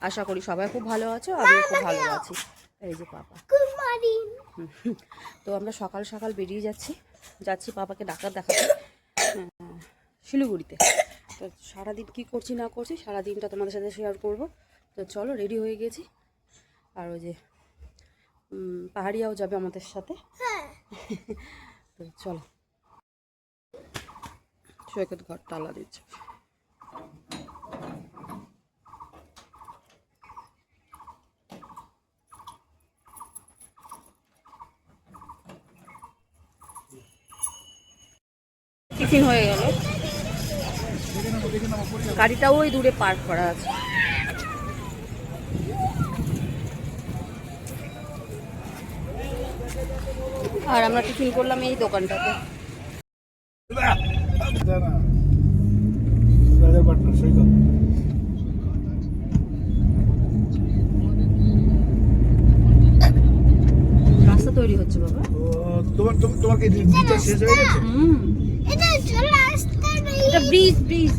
আশা করি সবাই খুব ভালো আছো, আমিও খুব ভালো আছি। এই যে পাপা, তো আমরা সকাল সকাল বেরিয়ে যাচ্ছি পাপাকে ডাক্তার দেখাতে শিলিগুড়িতে। তো সারাদিন কী করছি না করছি সারাদিনটা তোমাদের সাথে শেয়ার করব। তো চলো, রেডি হয়ে গেছি। আর ওই যে পাহাড়িয়াও যাবে আমাদের সাথে। তো চলো, সৈকত ঘর তালা দিচ্ছে। টিফিন হয়ে গেল, গাড়িটাও ওই দূরে পার্ক করা আছে। আর আমরা টিফিন করলাম এই দোকানটাতে। রাস্তা তৈরি হচ্ছে বাবা। তোমাকে শেষ হয়ে গেছে। এটা ব্রিজ ব্রিজ।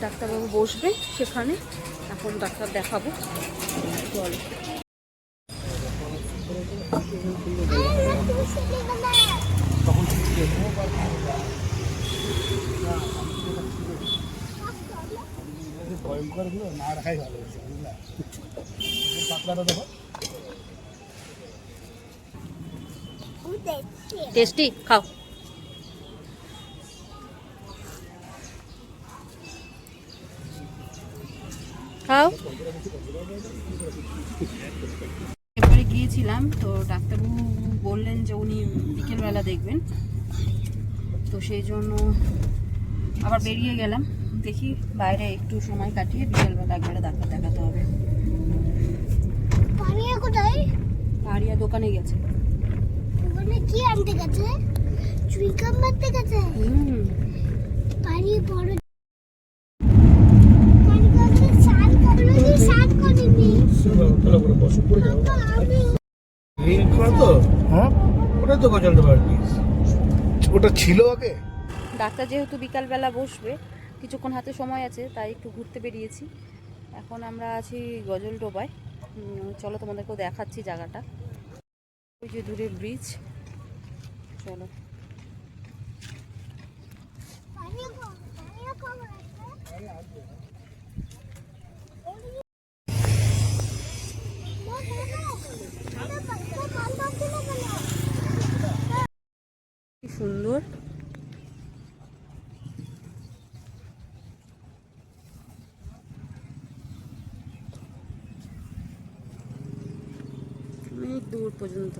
ডাক্তারবাবু বসবে সেখানে, এখন ডাক্তার দেখাবো। চলো, ভয়ঙ্কর গুলো না রাখাই ভালো হয়েছে, বুঝলা? পাতলাটা দেখো, টেস্টি, খাও। খাও। এবারে গিয়েছিলাম, তো ডাক্তারবাবু বললেন যে উনি বিকেলবেলা দেখবেন, তো সেই জন্য আবার বেরিয়ে গেলাম। দেখি বাইরে একটু সময় কাটিয়ে বিকেলবেলা একবারে ডাক্তার দেখাতে হবে। পারিয়া কোথায়? পারিয়া দোকানে গেছে। দোকানে কি আনতে গেছে? চুইকাম মারতে গেছে। পারিয়া বড় ওটা ছিল আগে। ডাক্তার যেহেতু বিকালবেলা বসবে, কিছুক্ষণ হাতে সময় আছে, তাই একটু ঘুরতে বেরিয়েছি। এখন আমরা আছি গজলডোবায়। চলো, তোমাদেরকেও দেখাচ্ছি জায়গাটা। ওই যে দূরে ব্রিজ, চলো। কি সুন্দর। অনেক দূর পর্যন্ত।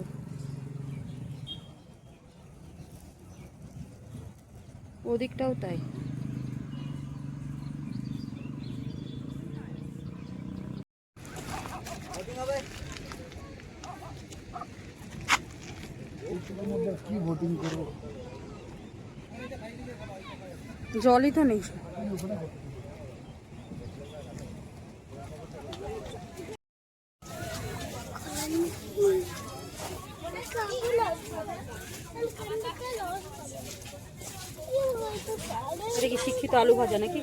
ওদিকটাও তাই। জলই তো নেই। এটা কি শিক্ষিত আলু ভাজা নাকি?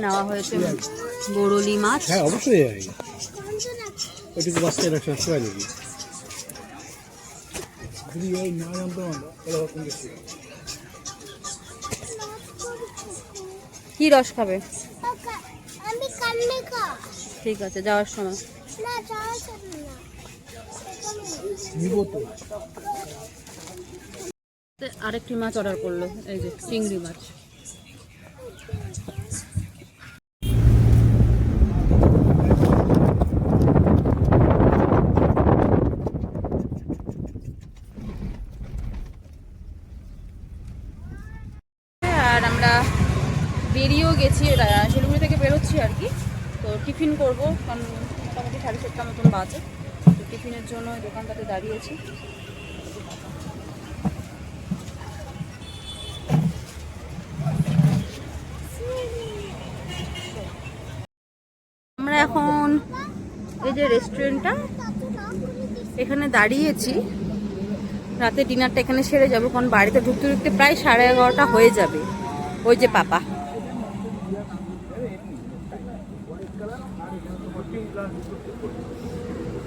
নেওয়া হয়েছে বড়লি মাছ। হ্যাঁ, অবশ্যই ওইটুকু বাচ্চারা সবসময় নাকি না জানতো কি রস খাবে? ঠিক আছে, যাওয়ার সময় আরেকটি মাছ অর্ডার করলো, এই যে চিংড়ি মাছ। আর আমরা বেরিয়েও গেছি, শিলিগুড়ি থেকে বেরোচ্ছি আর কি। তো টিফিন করবো, কারণ মোটামুটি 7:30 মতন বাজে। তো টিফিনের জন্য ওই দোকানটাতে দাঁড়িয়েছি। আমরা এখন এই যে রেস্টুরেন্টটা, এখানে দাঁড়িয়েছি। রাতে ডিনারটা এখানে সেরে যাবো, কারণ বাড়িতে ঢুকতে ঢুকতে প্রায় 11:30 হয়ে যাবে। ওই যে পাপা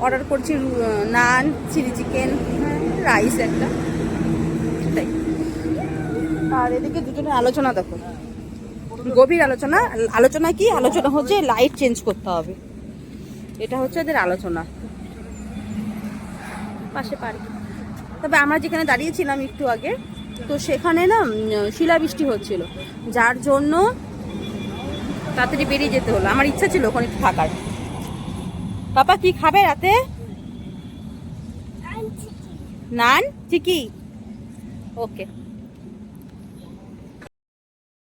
অর্ডার করছি নান, চিলি চিকেন, রাইস একটা, তাই। আর এদিকে দুজনের আলোচনা দেখো, গভীর আলোচনা। আলোচনা কি? আলোচনা হচ্ছে লাইট চেঞ্জ করতে হবে, এটা হচ্ছে এদের আলোচনা। পাশে পার্ক। তবে আমরা যেখানে দাঁড়িয়েছিলাম একটু আগে, তো সেখানে না শিলাবৃষ্টি হচ্ছিল, যার জন্য তাড়াতাড়ি বেরিয়ে যেতে হলো। আমার ইচ্ছা ছিল ওখানে একটু থাকার। পাপা কি খাবে রাতে? নান, চিকি। ওকে।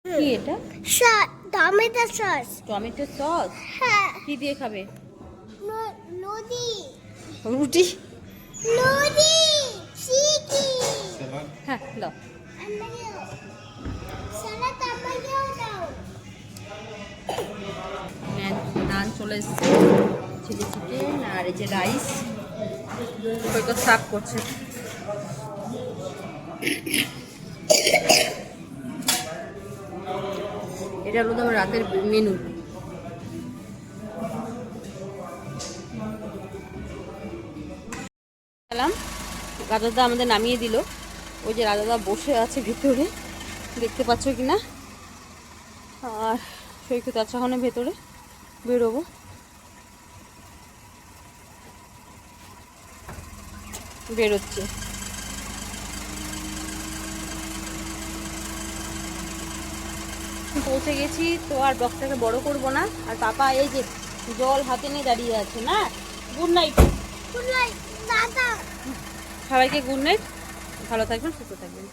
কি এটা? Tomato sauce. Tomato sauce? হ্যাঁ। কি দিয়ে খাবে? নদী। রুটি? নদী। চিকি। হ্যাঁ দাও। সালাদ আমাকেও দাও। নান চলে এসছে, চিলি চিকেন আর এই যে রাইস, হয়তো সার্ভ করছে। এটা হলো আমার রাতের মেনু। রাজাদা আমাদের নামিয়ে দিল। ওই যে রাজাদা বসে আছে ভিতরে, দেখতে পাচ্ছ কিনা। আর সৈকত আছে ওখানে ভেতরে, বেরোবো। বেরোচ্ছে। পৌঁছে গেছি তো আর ব্লগটাকে বড় করব না। আর পাপা এই যে জল হাতে নিয়ে দাঁড়িয়ে আছে না। Good night. গুড নাইট দাদা। সবাইকে গুড নাইট, ভালো থাকবেন, সুস্থ থাকবেন।